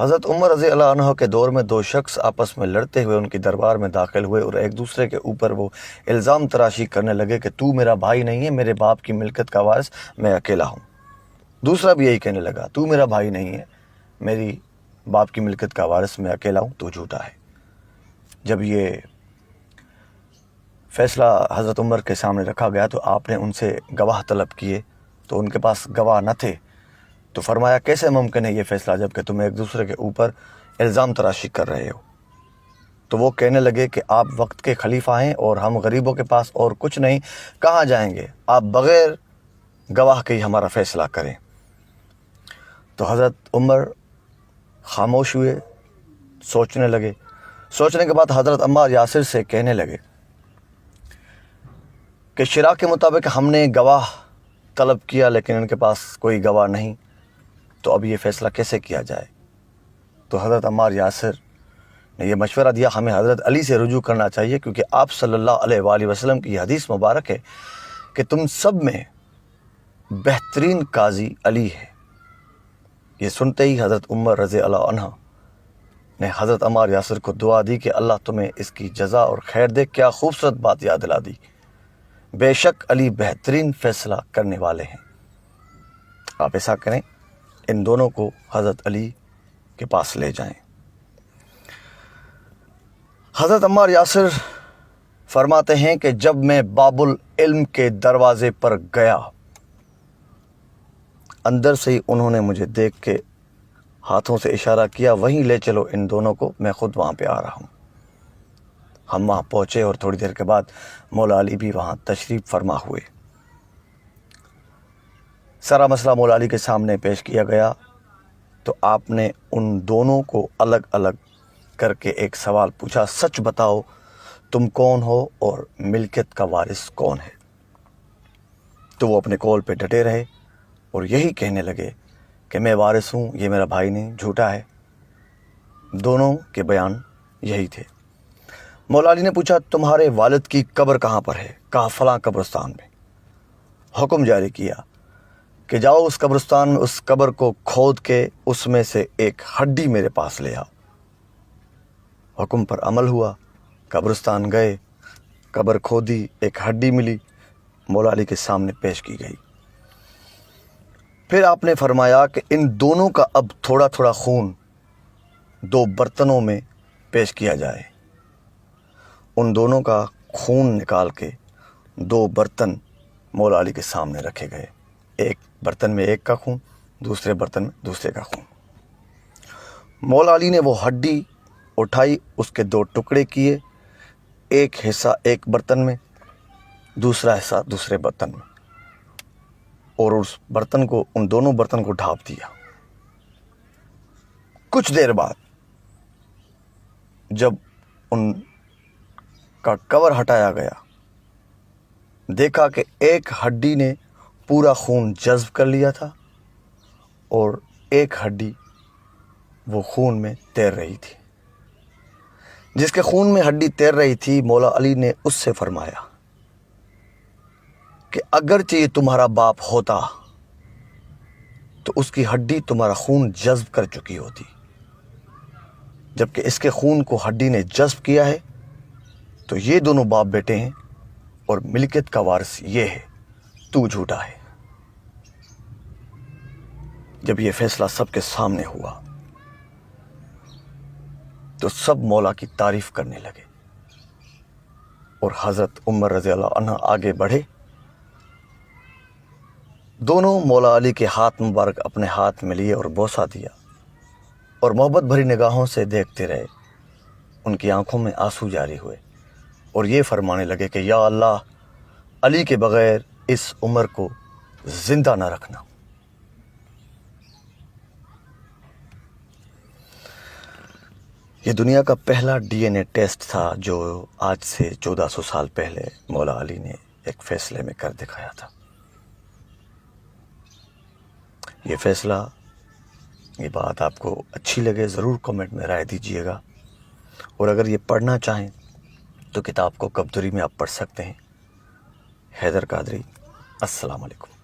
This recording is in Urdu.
حضرت عمر رضی اللہ عنہ کے دور میں دو شخص آپس میں لڑتے ہوئے ان کی دربار میں داخل ہوئے اور ایک دوسرے کے اوپر وہ الزام تراشی کرنے لگے کہ تو میرا بھائی نہیں ہے، میرے باپ کی ملکت کا وارث میں اکیلا ہوں۔ دوسرا بھی یہی کہنے لگا، تو میرا بھائی نہیں ہے، میری باپ کی ملکت کا وارث میں اکیلا ہوں، تو جھوٹا ہے۔ جب یہ فیصلہ حضرت عمر کے سامنے رکھا گیا تو آپ نے ان سے گواہ طلب کیے، تو ان کے پاس گواہ نہ تھے، تو فرمایا کیسے ممکن ہے یہ فیصلہ جب کہ تم ایک دوسرے کے اوپر الزام تراشی کر رہے ہو؟ تو وہ کہنے لگے کہ آپ وقت کے خلیفہ ہیں اور ہم غریبوں کے پاس اور کچھ نہیں، کہاں جائیں گے؟ آپ بغیر گواہ کے ہی ہمارا فیصلہ کریں۔ تو حضرت عمر خاموش ہوئے، سوچنے لگے۔ سوچنے کے بعد حضرت عمار یاسر سے کہنے لگے کہ شرع کے مطابق ہم نے گواہ طلب کیا لیکن ان کے پاس کوئی گواہ نہیں، تو اب یہ فیصلہ کیسے کیا جائے؟ تو حضرت عمار یاسر نے یہ مشورہ دیا، ہمیں حضرت علی سے رجوع کرنا چاہیے، کیونکہ آپ صلی اللہ علیہ وآلہ وسلم کی یہ حدیث مبارک ہے کہ تم سب میں بہترین قاضی علی ہے۔ یہ سنتے ہی حضرت عمر رضی اللہ عنہ نے حضرت عمار یاسر کو دعا دی کہ اللہ تمہیں اس کی جزا اور خیر دے۔ کیا خوبصورت بات یاد دلا دی، بے شک علی بہترین فیصلہ کرنے والے ہیں۔ آپ ایسا کریں، ان دونوں کو حضرت علی کے پاس لے جائیں۔ حضرت عمار یاسر فرماتے ہیں کہ جب میں باب العلم کے دروازے پر گیا، اندر سے ہی انہوں نے مجھے دیکھ کے ہاتھوں سے اشارہ کیا، وہیں لے چلو ان دونوں کو، میں خود وہاں پہ آ رہا ہوں۔ ہم وہاں پہنچے اور تھوڑی دیر کے بعد مولا علی بھی وہاں تشریف فرما ہوئے۔ سارا مسئلہ مولا علی کے سامنے پیش کیا گیا تو آپ نے ان دونوں کو الگ الگ کر کے ایک سوال پوچھا، سچ بتاؤ تم کون ہو اور ملکیت کا وارث کون ہے؟ تو وہ اپنے قول پہ ڈٹے رہے اور یہی کہنے لگے کہ میں وارث ہوں، یہ میرا بھائی نہیں، جھوٹا ہے۔ دونوں کے بیان یہی تھے۔ مولا علی نے پوچھا تمہارے والد کی قبر کہاں پر ہے؟ کہا فلاں قبرستان میں۔ حکم جاری کیا کہ جاؤ اس قبرستان میں، اس قبر کو کھود کے اس میں سے ایک ہڈی میرے پاس لے آؤ۔ حکم پر عمل ہوا، قبرستان گئے، قبر کھودی، ایک ہڈی ملی، مولا علی کے سامنے پیش کی گئی۔ پھر آپ نے فرمایا کہ ان دونوں کا اب تھوڑا تھوڑا خون دو برتنوں میں پیش کیا جائے۔ ان دونوں کا خون نکال کے دو برتن مولا علی کے سامنے رکھے گئے، ایک برتن میں ایک کا خون، دوسرے برتن میں دوسرے کا خون۔ مولا علی نے وہ ہڈی اٹھائی، اس کے دو ٹکڑے کیے، ایک حصہ ایک برتن میں، دوسرا حصہ دوسرے برتن میں، اور اس برتن کو، ان دونوں برتن کو ڈھانپ دیا۔ کچھ دیر بعد جب ان کا کور ہٹایا گیا، دیکھا کہ ایک ہڈی نے پورا خون جذب کر لیا تھا اور ایک ہڈی وہ خون میں تیر رہی تھی۔ جس کے خون میں ہڈی تیر رہی تھی، مولا علی نے اس سے فرمایا کہ اگرچہ یہ تمہارا باپ ہوتا تو اس کی ہڈی تمہارا خون جذب کر چکی ہوتی، جبکہ اس کے خون کو ہڈی نے جذب کیا ہے، تو یہ دونوں باپ بیٹے ہیں اور ملکیت کا وارث یہ ہے، تو جھوٹا ہے۔ جب یہ فیصلہ سب کے سامنے ہوا تو سب مولا کی تعریف کرنے لگے اور حضرت عمر رضی اللہ عنہ آگے بڑھے، دونوں مولا علی کے ہاتھ مبارک اپنے ہاتھ میں لیے اور بوسہ دیا اور محبت بھری نگاہوں سے دیکھتے رہے۔ ان کی آنکھوں میں آنسو جاری ہوئے اور یہ فرمانے لگے کہ یا اللہ، علی کے بغیر اس عمر کو زندہ نہ رکھنا۔ یہ دنیا کا پہلا ڈی این اے ٹیسٹ تھا جو آج سے 1400 سال پہلے مولا علی نے ایک فیصلے میں کر دکھایا تھا۔ یہ فیصلہ، یہ بات آپ کو اچھی لگے ضرور کمنٹ میں رائے دیجئے گا، اور اگر یہ پڑھنا چاہیں تو کتاب کو کبدری میں آپ پڑھ سکتے ہیں۔ حیدر قادری، السلام علیکم۔